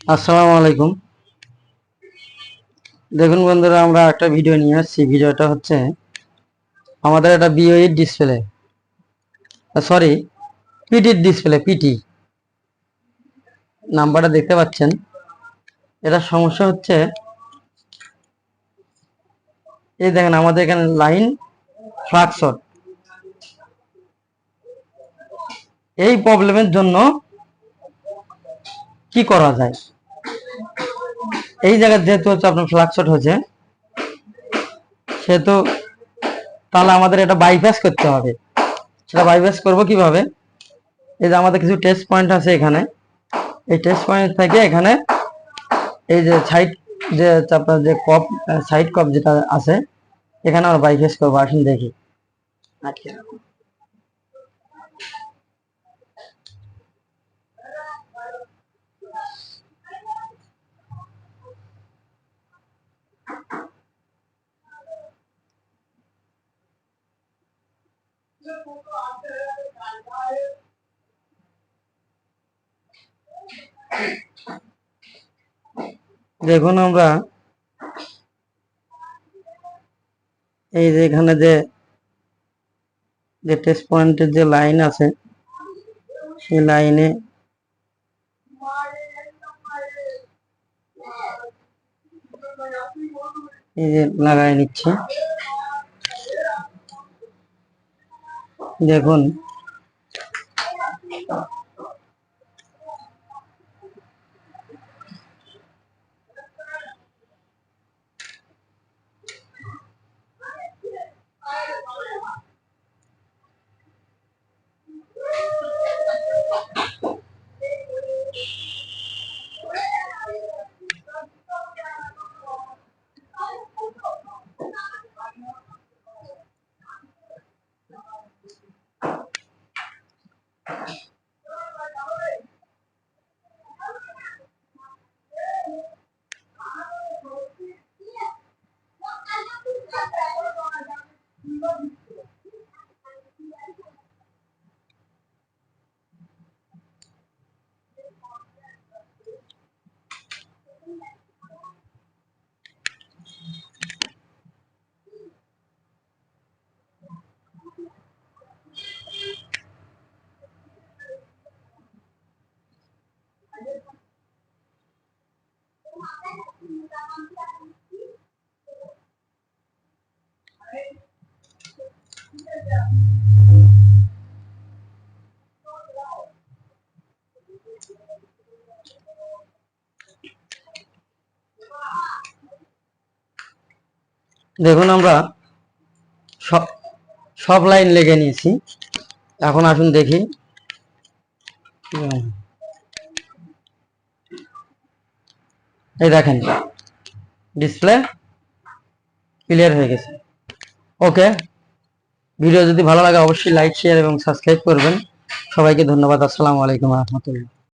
আসসালামু আলাইকুম। দেখুন বন্ধুরা, আমরা একটা ভিডিও নিয়ে আসছি। ভিডিওটা হচ্ছে আমাদের একটা বিওই ডিসপ্লে, সরি পিটির ডিসপ্লে, পিটি নাম্বারটা দেখতে পাচ্ছেন। এটা সমস্যা হচ্ছে, এই দেখেন আমাদের এখানে লাইন ফ্লাক্স শর্ট। এই প্রবলেমের জন্য কি করা যায়? এই জায়গায় যেহেতু হচ্ছে আপনার ফ্লাক্স শর্ট হচ্ছে, সেহেতু তাহলে আমাদের এটা বাইপাস করতে হবে। সেটা বাইপাস করব কিভাবে? এই যে আমাদের কিছু টেস্ট পয়েন্ট আছে এখানে, এই টেস্ট পয়েন্ট থেকে এখানে এই যে সাইড, যে আপনার যে কপ, সাইড কপ যেটা আছে, এখানে আমরা বাইপাস করবো। আসুন দেখি। আচ্ছা, দেখুন আমরা এই যে এখানে যে টেস্ট পয়েন্টের যে লাইন আছে, সেই লাইনে এই যে লাগাই নিচ্ছি। দেখুন দেখুন আমরা সব সব লাইন লেগে নিয়েছি। এখন আসুন দেখি। এই দেখেন ডিসপ্লে ক্লিয়ার হয়ে গেছে। ওকে, ভিডিও যদি ভালো লাগে অবশ্যই লাইক, শেয়ার এবং সাবস্ক্রাইব করবেন। সবাইকে ধন্যবাদ। আসসালামু আলাইকুম রহমতুল্লাহ।